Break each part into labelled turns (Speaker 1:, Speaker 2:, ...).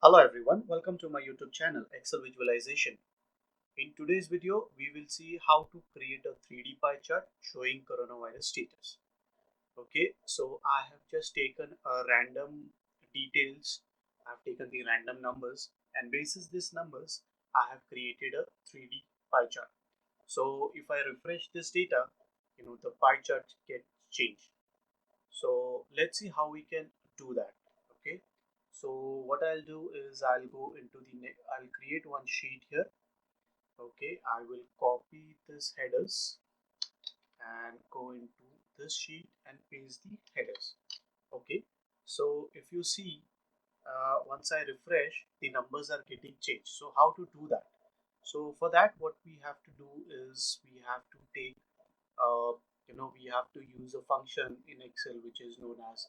Speaker 1: Hello everyone, welcome to my YouTube channel Excel Visualization. In today's video, we will see how to create a 3D pie chart showing coronavirus status. Okay, so I have just taken a random details, I've taken the random numbers and basis these numbers, I have created a 3D pie chart. So if I refresh this data, the pie chart gets changed. So let's see how we can do that. Okay, so what I'll do is I'll go into I'll create one sheet here. Okay, I will copy this headers and go into this sheet and paste the headers. Okay, so if you see, once I refresh, the numbers are getting changed. So how to do that? So for that, what we have to do is we have to take uh, we have to use a function in Excel which is known as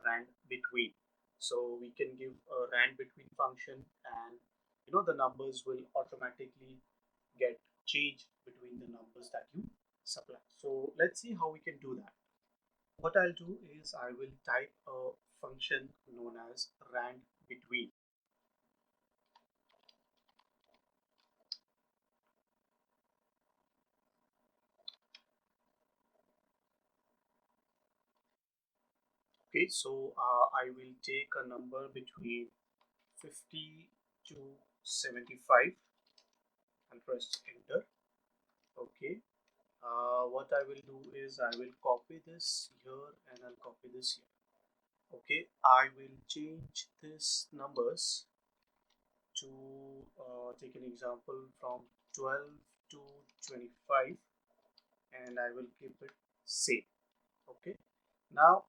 Speaker 1: rand between. So we can give a rand between function, and the numbers will automatically get changed between the numbers that you supply. So let's see how we can do that. What I'll do is I will type a function known as rand between. Okay, so I will take a number between 50 to 75 and press enter. Okay, what I will do is I will copy this here and I'll copy this here. Okay, I will change this numbers to take an example from 12 to 25, and I will keep it same. Okay, now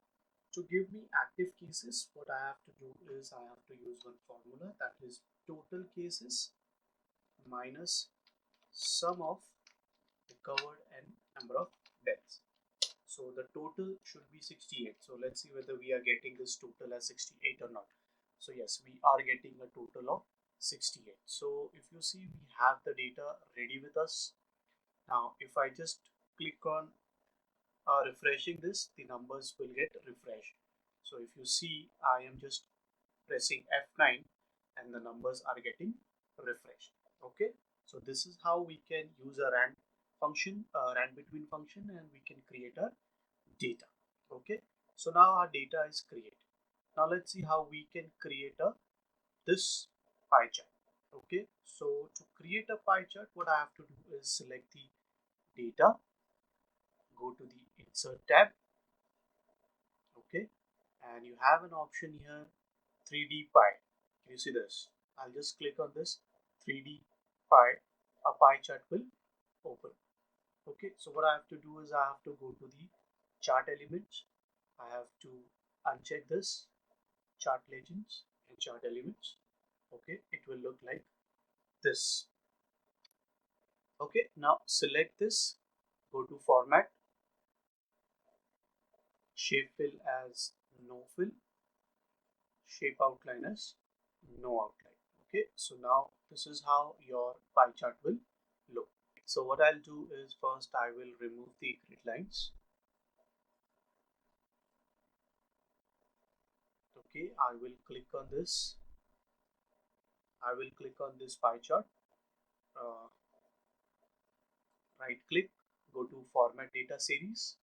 Speaker 1: to give me active cases, what I have to do is I have to use one formula, that is total cases minus sum of recovered and number of deaths. So the total should be 68. So let's see whether we are getting this total as 68 or not. So yes, we are getting a total of 68. So if you see, we have the data ready with us. Now if I just click on refreshing this, the numbers will get refreshed. So if you see, I am just pressing F9 and the numbers are getting refreshed. Okay, so this is how we can use a rand function, rand between function, and we can create a data. Okay, so now our data is created. Now let's see how we can create a this pie chart. Okay, so to create a pie chart, what I have to do is select the data, go to the insert tab. Okay, and you have an option here, 3D pie. Can you see this? I'll just click on this 3D pie. A pie chart will open. Okay, so what I have to do is I have to go to the chart elements. I have to uncheck this chart legends and chart elements. Okay, it will look like this. Okay, now select this, go to format, shape fill as no fill, shape outline as no outline. Okay, so now this is how your pie chart will look. So what I'll do is first I will remove the grid lines. Okay, I will click on this. I will click on this pie chart. Uh, right click, go to format data series.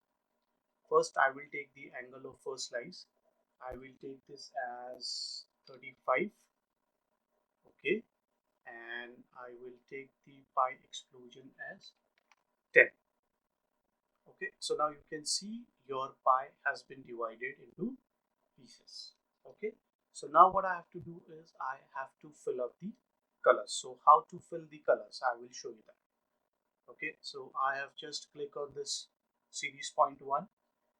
Speaker 1: First, I will take the angle of first slice. I will take this as 35. Okay, and I will take the pie explosion as 10. Okay, so now you can see your pie has been divided into pieces. Okay, so now what I have to do is I have to fill up the colors. So how to fill the colors, I will show you that. Okay, so I have just click on this series point 1.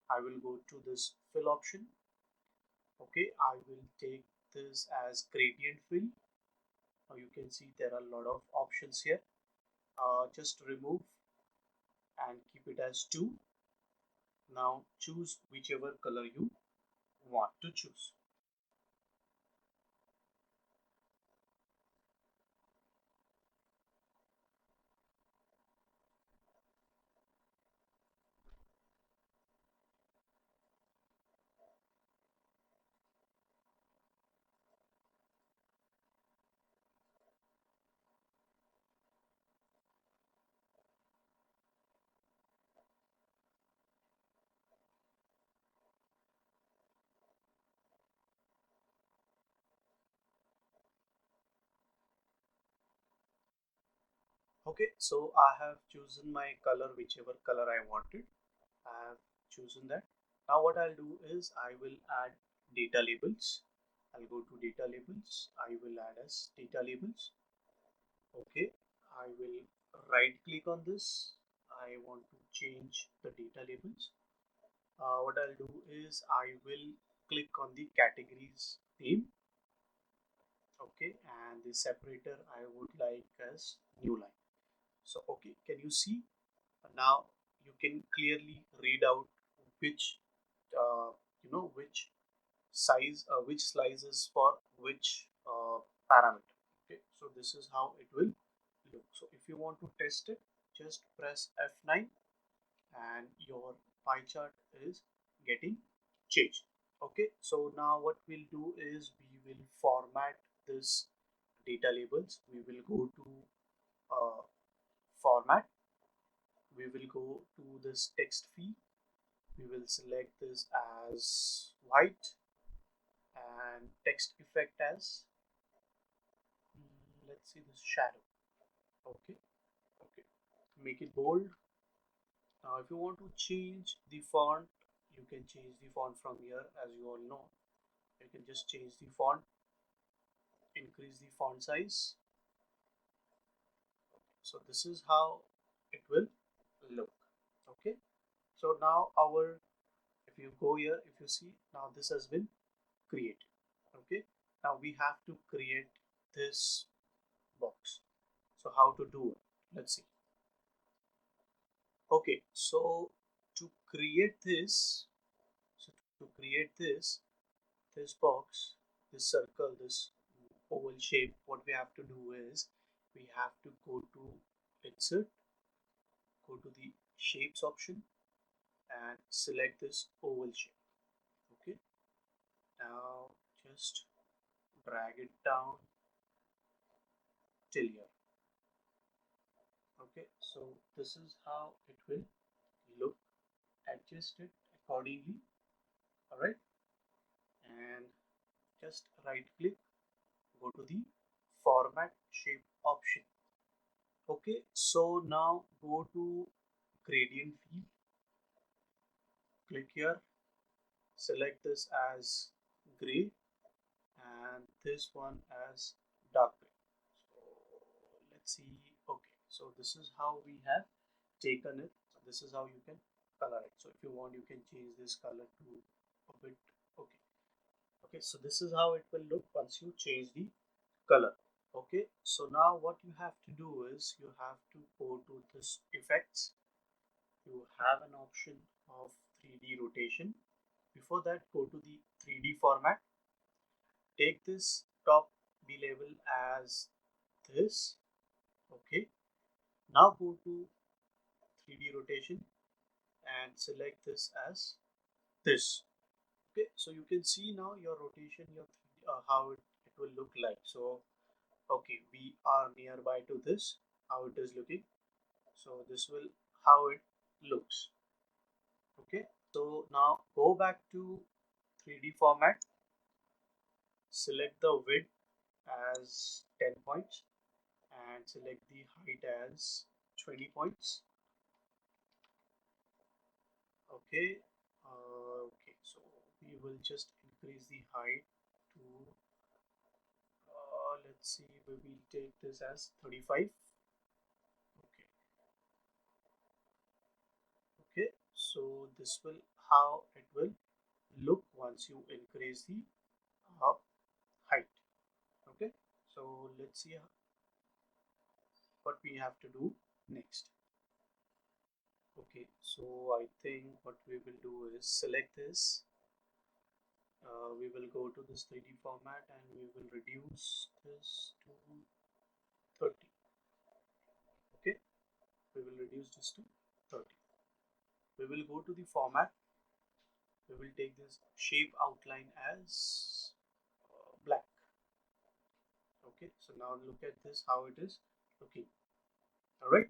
Speaker 1: I will go to this fill option. Okay, I will take this as gradient fill. Now you can see there are a lot of options here. Just remove and keep it as 2. Now choose whichever color you want to choose. Okay, so I have chosen my color, whichever color I wanted. I have chosen that. Now what I'll do is I will add data labels. I'll go to data labels. I will add as data labels. Okay, I will right click on this. I want to change the data labels. What I'll do is I will click on the categories theme. Okay, and the separator I would like as new line. So okay, can you see now? You can clearly read out which which size, which slices for which parameter. Okay, so this is how it will look. So if you want to test it, just press F9 and your pie chart is getting changed. Okay, so now what we'll do is we will format this data labels. We will go to format. We will go to this text field. We will select this as white and text effect as let's see this shadow. Okay, okay, make it bold. Now if you want to change the font, you can change the font from here. As you all know, you can just change the font, increase the font size. So this is how it will look. Okay, so now our, if you go here, if you see, now this has been created. Okay, now we have to create this box. So how to do it, let's see. Okay, so to create this, so to create this box, this circle, this oval shape, what we have to do is we have to go to insert, go to the shapes option and select this oval shape. Okay, now just drag it down till here. Okay, so this is how it will look. Adjust it accordingly. All right, and just right click, go to the format shape option. Okay, so now go to gradient field, click here, select this as gray and this one as dark gray. So let's see. Okay, so this is how we have taken it. So this is how you can color it. So if you want, you can change this color to a bit. Okay, okay, so this is how it will look once you change the color. Okay, so now what you have to do is you have to go to this effects. You have an option of 3D rotation. Before that, go to the 3D format. Take this top B label as this. Okay, now go to 3D rotation and select this as this. Okay, so you can see now your rotation, your 3D, how it will look like. So okay, we are nearby to this, how it is looking. So this will how it looks. Okay, so now go back to 3D format, select the width as 10 points and select the height as 20 points. Okay, okay, so we will just increase the height to let's see, we will take this as 35. Okay, okay, so this will how it will look once you increase the uh, height. Okay, so let's see what we have to do next. Okay, so I think what we will do is select this. We will go to this 3D format and we will reduce this to 30. Okay, we will reduce this to 30. We will go to the format. We will take this shape outline as black. Okay, so now look at this how it is looking. All right.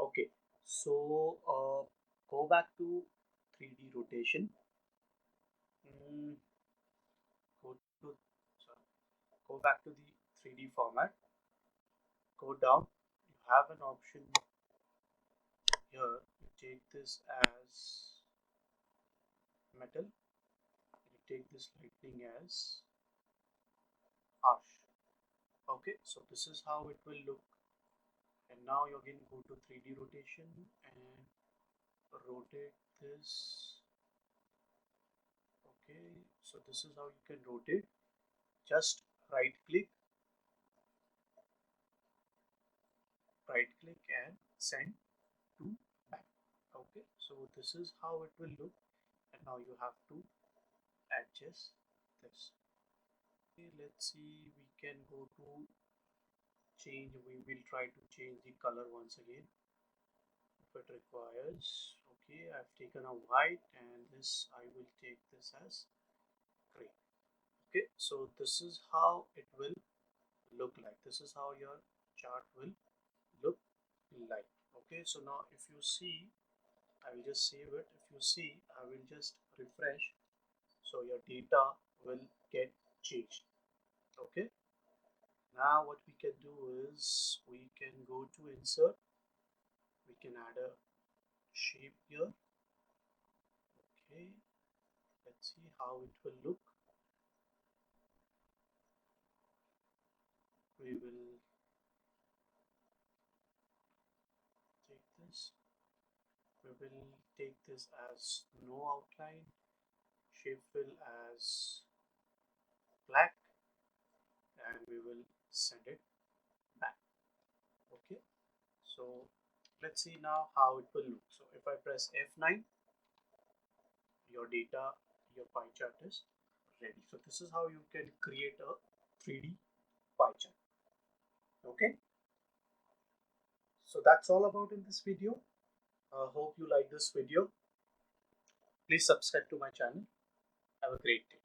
Speaker 1: Okay, so go back to 3D rotation. Mm, go to sorry, go back to the 3D format. Go down. have an option here. You take this as metal, you take this lightning as harsh. Okay, so this is how it will look. And now you again go to 3D rotation and rotate this. Okay, so this is how you can rotate. Just right click and send to back. Okay, so this is how it will look, and now you have to adjust this. Okay, let's see, we can go to change. We will try to change the color once again if it requires. Okay, I've taken a white, and this I will take this as gray. Okay, so this is how it will look like. This is how your chart will look like. Okay, so now if you see, I will just save it. If you see, I will just refresh, so your data will get changed. Okay, now what we can do is we can go to insert, we can add a shape here. Okay, let's see how it will look. We will take this, we will take this as no outline, shape fill as black, and we will send it back. Okay, so let's see now how it will look. So if I press F9, your data, your pie chart is ready. So this is how you can create a 3D pie chart. Okay, so that's all about in this video. Hope you like this video. Please subscribe to my channel. Have a great day.